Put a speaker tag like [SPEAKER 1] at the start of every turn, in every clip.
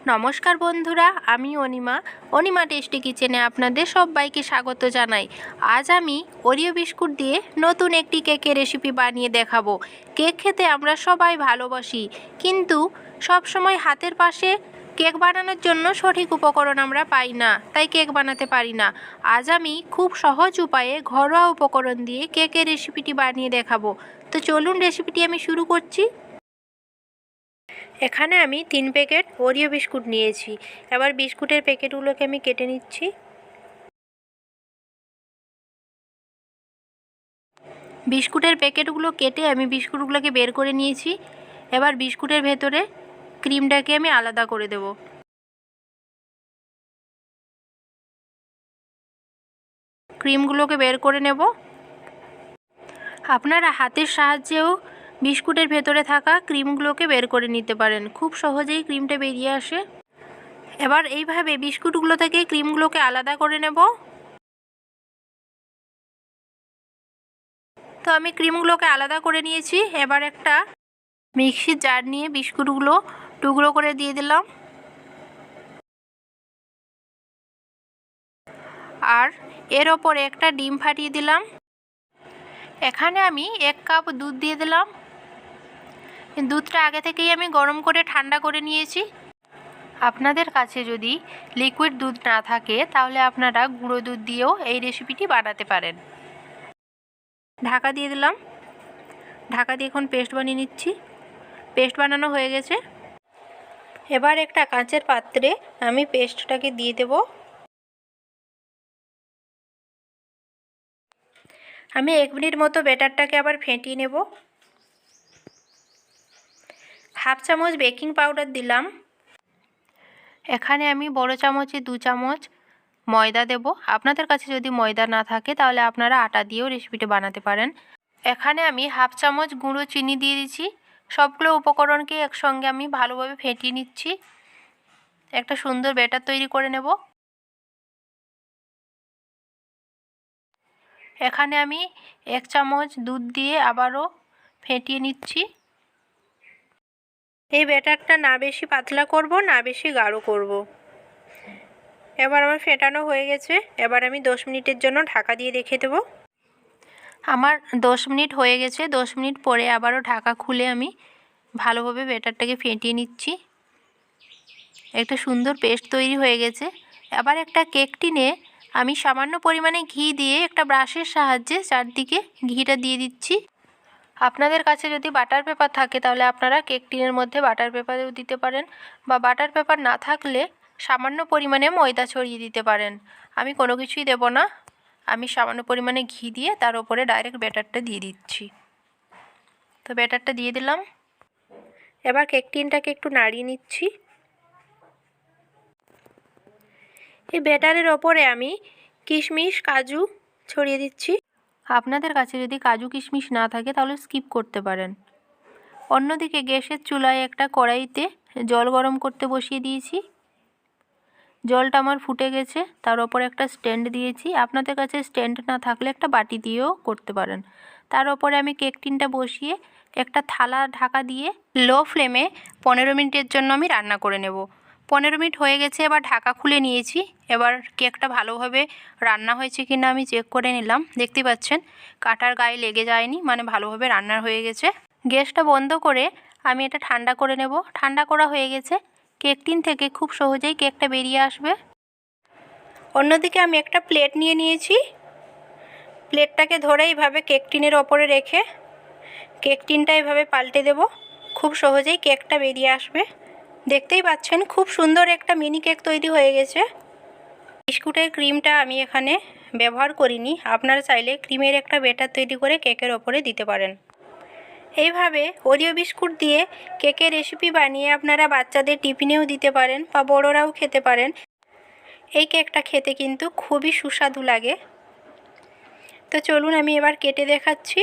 [SPEAKER 1] নমস্কার বন্ধুরা, আমি অনিমা টেস্টি কিচেনে আপনাদের সবাইকে স্বাগত জানাই। আজ আমি ওরিও বিস্কুট দিয়ে নতুন একটি কেকের রেসিপি বানিয়ে দেখাবো। কেক খেতে আমরা সবাই ভালোবাসি, কিন্তু সব সময় হাতের পাশে কেক বানানোর জন্য সঠিক উপকরণ আমরা পাই না, তাই কেক বানাতে পারি না। আজ আমি খুব সহজ উপায়ে ঘরোয়া উপকরণ দিয়ে কেকের রেসিপিটি বানিয়ে দেখাবো। তো চলুন রেসিপিটি আমি শুরু করছি। এখানে আমি 3 প্যাকেট ওরিও বিস্কুট নিয়েছি। এবার বিস্কুটের প্যাকেটগুলোকে আমি কেটে নিচ্ছি। বিস্কুটের প্যাকেটগুলো কেটে আমি বিস্কুটগুলোকে বের করে নিয়েছি। এবার বিস্কুটের ভেতরে ক্রিমটাকে আমি আলাদা করে দেব। ক্রিমগুলোকে বের করে নেব। আপনারা হাতের সাহায্যেও বিস্কুটের ভেতরে থাকা ক্রিমগুলোকে বের করে নিতে পারেন, খুব সহজেই ক্রিমটা বেরিয়ে আসে। এবার এইভাবে বিস্কুটগুলো থেকে ক্রিমগুলোকে আলাদা করে নেব। তো আমি ক্রিমগুলোকে আলাদা করে নিয়েছি। এবার একটা মিক্সির জার নিয়ে বিস্কুটগুলো টুকরো করে দিয়ে দিলাম, আর এর ওপরে একটা ডিম ফাটিয়ে দিলাম। এখানে আমি 1 কাপ দুধ দিয়ে দিলাম। দুধটা আগে থেকেই আমি গরম করে ঠান্ডা করে নিয়েছি। আপনাদের কাছে যদি লিকুইড দুধ না থাকে তাহলে আপনারা গুঁড়ো দুধ দিয়েও এই রেসিপিটি বানাতে পারেন। ঢাকা দিয়ে দিলাম। ঢাকা দিয়ে এখন পেস্ট বানিয়ে নিচ্ছি। পেস্ট বানানো হয়ে গেছে। এবার একটা কাঁচের পাত্রে আমি পেস্টটাকে দিয়ে দেব। আমি 1 মিনিট মতো ব্যাটারটাকে আবার ফেটিয়ে নেব। হাফ চামচ বেকিং পাউডার দিলাম। এখানে আমি বড় চামচে 2 চামচ ময়দা দেব। আপনাদের কাছে যদি ময়দা না থাকে তাহলে আপনারা আটা দিয়েও রেসিপিটা বানাতে পারেন। এখানে আমি হাফ চামচ গুঁড়ো চিনি দিয়ে দিচ্ছি। সবগুলো উপকরণকে একসঙ্গে আমি ভালোভাবে ফেটিয়ে নিচ্ছি। একটা সুন্দর ব্যাটার তৈরি করে নেব। এখানে আমি 1 চামচ দুধ দিয়ে আবারও ফেটিয়ে নিচ্ছি। এই ব্যাটারটা না বেশি পাতলা করব, না বেশি গাঢ় করব। এবার আমার ফেটানো হয়ে গেছে। এবার আমি 10 মিনিটের জন্য ঢাকা দিয়ে রেখে দেব। আমার 10 মিনিট হয়ে গেছে। 10 মিনিট পরে আবারও ঢাকা খুলে আমি ভালোভাবে ব্যাটারটাকে ফেটিয়ে নিচ্ছি। একটা সুন্দর পেস্ট তৈরি হয়ে গেছে। আবার একটা কেক টিনে আমি সামান্য পরিমাণে ঘি দিয়ে একটা ব্রাশের সাহায্যে চারদিকে ঘিটা দিয়ে দিচ্ছি। আপনাদের কাছে যদি বাটার পেপার থাকে তাহলে আপনারা কেক টিনের মধ্যে বাটার পেপারও দিতে পারেন, বা বাটার পেপার না থাকলে সামান্য পরিমাণে ময়দা ছড়িয়ে দিতে পারেন। আমি কোনো কিছুই দেব না। আমি সামান্য পরিমাণে ঘি দিয়ে তার উপরে ডাইরেক্ট ব্যাটারটা দিয়ে দিচ্ছি। তো ব্যাটারটা দিয়ে দিলাম। এবার কেক টিনটাকে একটু নাড়িয়ে নিচ্ছি। এই ব্যাটারের ওপরে আমি কিশমিশ কাজু ছড়িয়ে দিচ্ছি। আপনাদের কাছে যদি কাজু কিশমিশ না থাকে তাহলে স্কিপ করতে পারেন। অন্যদিকে গ্যাসের চুলায় একটা কড়াইতে জল গরম করতে বসিয়ে দিয়েছি। জলটা আমার ফুটে গেছে। তার ওপর একটা স্ট্যান্ড দিয়েছি। আপনাদের কাছে স্ট্যান্ড না থাকলে একটা বাটি দিয়েও করতে পারেন। তার ওপরে আমি কেক টিনটা বসিয়ে একটা থালা ঢাকা দিয়ে লো ফ্লেমে 15 মিনিটের জন্য আমি রান্না করে নেব। 15 মিনিট হয়ে গেছে। এবার ঢাকা খুলে নিয়েছি। এবার কেকটা ভালোভাবে রান্না হয়েছে কিনা আমি চেক করে নিলাম। দেখতে পাচ্ছেন কাটার গায়ে লেগে যায়নি, মানে ভালোভাবে রান্না হয়ে গেছে। গ্যাসটা বন্ধ করে আমি এটা ঠান্ডা করে নেব। ঠান্ডা করা হয়ে গেছে। কেক টিন থেকে খুব সহজেই কেকটা বেরিয়ে আসবে। অন্যদিকে আমি একটা প্লেট নিয়ে নিয়েছি। প্লেটটাকে ধরে এইভাবে কেক টিনের ওপরে রেখে কেক টিনটা এইভাবে পাল্টে দেব। খুব সহজেই কেকটা বেরিয়ে আসবে। দেখতেই পাচ্ছেন খুব সুন্দর একটা মিনি কেক তৈরি হয়ে গেছে। বিস্কুটের ক্রিমটা আমি এখানে ব্যবহার করিনি। আপনারা চাইলে ক্রিমের একটা ব্যাটার তৈরি করে কেকের ওপরে দিতে পারেন। এইভাবে ওরিও বিস্কুট দিয়ে কেকের রেসিপি বানিয়ে আপনারা বাচ্চাদের টিফিনেও দিতে পারেন, বা বড়রাও খেতে পারেন। এই কেকটা খেতে কিন্তু খুবই সুস্বাদু লাগে। তো চলুন আমি এবার কেটে দেখাচ্ছি।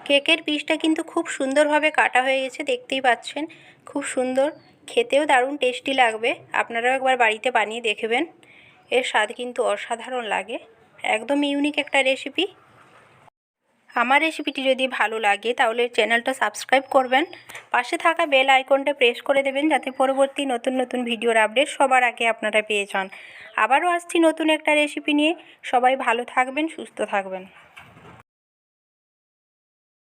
[SPEAKER 1] কেকের পিসটা কিন্তু খুব সুন্দরভাবে কাটা হয়ে গেছে, দেখতেই পাচ্ছেন। খুব সুন্দর, খেতেও দারুণ টেস্টি লাগবে। আপনারাও একবার বাড়িতে বানিয়ে দেখবেন। এর স্বাদ কিন্তু অসাধারণ লাগে। একদম ইউনিক একটা রেসিপি। আমার রেসিপিটি যদি ভালো লাগে তাহলে চ্যানেলটা সাবস্ক্রাইব করবেন, পাশে থাকা বেল আইকনটা প্রেস করে দেবেন যাতে পরবর্তী নতুন নতুন ভিডিওর আপডেট সবার আগে আপনারা পেয়ে যান। আবারও আসছি নতুন একটা রেসিপি নিয়ে। সবাই ভালো থাকবেন, সুস্থ থাকবেন।